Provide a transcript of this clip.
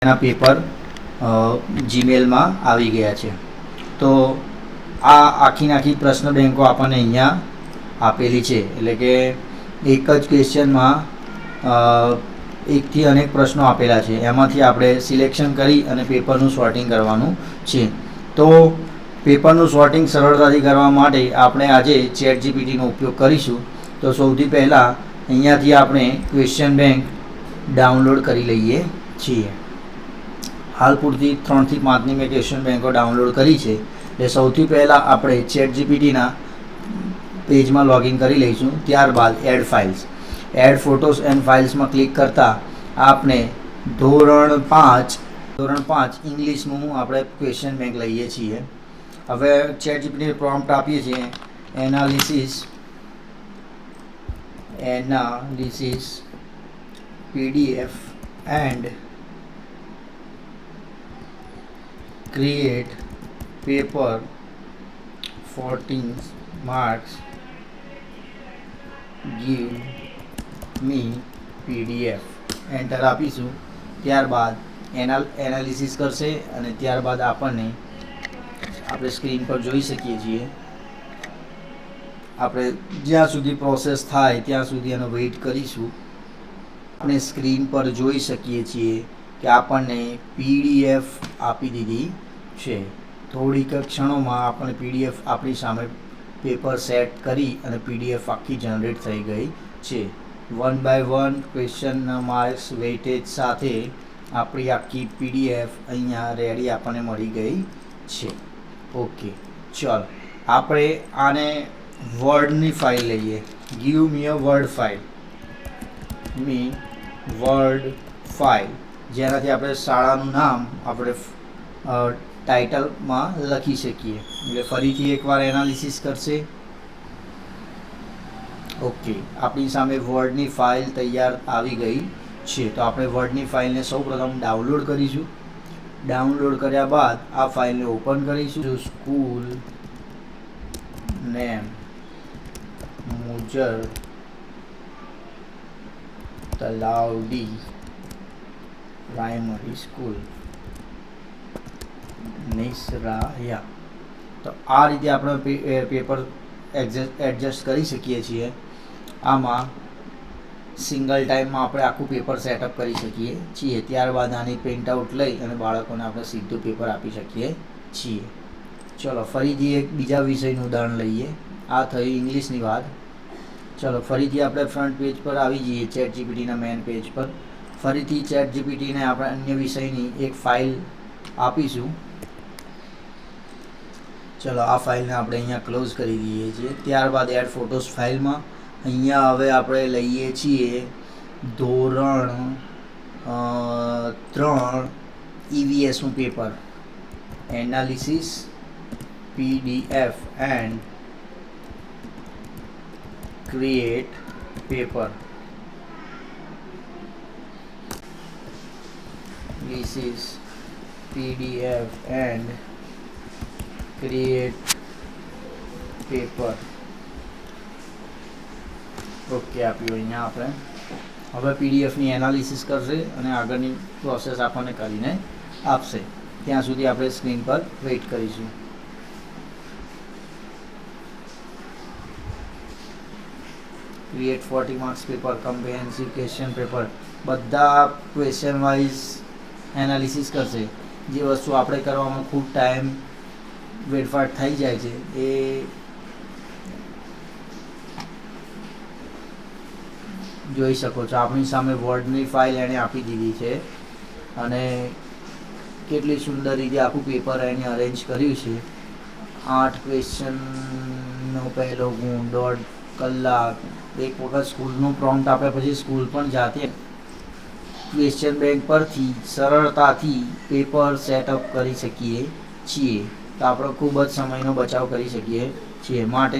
એના પેપર જીમેલમાં આવી ગયા છે. તો આ આખી પ્રશ્ન બેંકો આપણને અહીંયા આપેલી છે, એટલે કે એક જ ક્વેશ્ચનમાં એકથી અનેક પ્રશ્નો આપેલા છે. એમાંથી આપણે સિલેક્શન કરી અને પેપરનું સોર્ટિંગ કરવાનું છે. તો પેપરનું સોર્ટિંગ સરળતાથી કરવા માટે આપણે આજે ChatGPTનો ઉપયોગ કરીશું. તો સૌથી પહેલાં અહીંયાથી આપણે ક્વેશ્ચન બેંક ડાઉનલોડ કરી લઈએ છીએ. હાલ પૂરતી 3 થી 5ની મેં ક્વેશ્ચન બેંકો ડાઉનલોડ કરી છે. એટલે સૌથી પહેલાં આપણે ChatGPTના પેજમાં લોગિન કરી લઈશું. ત્યારબાદ એડ ફોટોસ એન્ડ ફાઇલ્સમાં ક્લિક કરતાં આપણે ધોરણ 5 ઇંગ્લિશનું આપણે ક્વેશ્ચન બેંક લઈએ છીએ. હવે ChatGPT પ્રોમ્પ્ટ આપીએ છીએ analysis PDF and create paper 14 marks, give me PDF. Enter આપીશું. ત્યારબાદ એનાલિસિસ કરશે અને ત્યારબાદ આપણે સ્ક્રીન પર જોઈ શકીએ છીએ. આપણે જ્યાં સુધી પ્રોસેસ થાય ત્યાં સુધી એનો વેઇટ કરીશું. આપણે સ્ક્રીન પર જોઈ શકીએ છીએ કે આપણને PDF આપી દીધી છે. થોડીક ક્ષણોમાં આપણે PDF આપણી સામે પેપર સેટ કરી અને PDF આખી જનરેટ થઈ ગઈ છે. 1 by 1 ક્વેશ્ચનના માર્ક્સ વેઇટેજ સાથે આપણી આખી PDF અહીંયા રેડી આપણને મળી ગઈ છે. ઓકે, ચલો આપણે આને વર્ડની ફાઇલ લઈએ. Give me a word file, જેનાથી આપણે શાળાનું નામ આપણે ટાઇટલમાં લખી શકીએ. એટલે ફરીથી એકવાર એનાલિસિસ કરશે. ઓકે, આપણી સામે વર્ડની ફાઇલ તૈયાર આવી ગઈ છે. તો આપણે વર્ડની ફાઇલને સૌપ્રથમ ડાઉનલોડ કરીશું. ડાઉનલોડ કર્યા બાદ આ ફાઇલને ઓપન કરીશું. સ્કૂલ નેમ મુજર તલાવડી પ્રાઇમરી સ્કૂલ નિસરાયા. તો આ રીતે આપણે પેપર એડજસ્ટ કરી શકીએ છીએ. આમાં સિંગલ ટાઈમમાં આપણે આખું પેપર સેટઅપ કરી શકીએ છીએ. ત્યારબાદ આની પ્રિન્ટઆઉટ લઈ અને બાળકોને આપણે સીધું પેપર આપી શકીએ છીએ. ચલો ફરીથી એક બીજા વિષયનું ઉદાહરણ લઈએ. આ થઈ ઇંગ્લિશની વાત. ચલો ફરીથી આપણે ફ્રન્ટ પેજ પર આવી જઈએ. ChatGPTના મેન પેજ પર ફરીથી ChatGPTને આપણે અન્ય વિષયની એક ફાઇલ આપીશું. ચલો આ ફાઇલને આપણે અહીંયા ક્લોઝ કરી દઈએ છીએ. ત્યારબાદ એડ ફોટોસ ફાઇલમાં અહીંયા હવે આપણે લઈએ છીએ ધોરણ 3 EVSનું paper analysis PDF and create paper. This is PDF and create paper. Okay આપ્યું અહીંયા આપણે. હવે PDFની એનાલિસિસ કરશે અને આગળની પ્રોસેસ આપણને કરીને આપશે. ત્યાં સુધી આપણે સ્ક્રીન પર વેઇટ કરીશું. Create 40 marks paper, comprehensive question paper, બધા ક્વેશ્ચન વાઇઝ એનાલિસિસ કરશે. જે વસ્તુ આપણે કરવામાં ખૂબ ટાઈમ વેડફાટ થઈ જાય છે એ જોઈ શકો છો. આપણી સામે વર્ડની ફાઇલ એણે આપી દીધી છે અને કેટલી સુંદર રીતે આખું પેપર એણે અરેન્જ કર્યું છે. 8 ક્વેશ્ચનનો પહેલો ગુણ, 1.5 કલાક. એક વખત સ્કૂલનું પ્રોમ્પ્ટ આપ્યા પછી સ્કૂલ પણ જાતે ક્વેશ્ચન બેંક પરથી સરળતાથી પેપર સેટઅપ કરી શકીએ છીએ. તો આપણે ખૂબ જ સમયનો બચાવ કરી શકીએ છીએ. માટે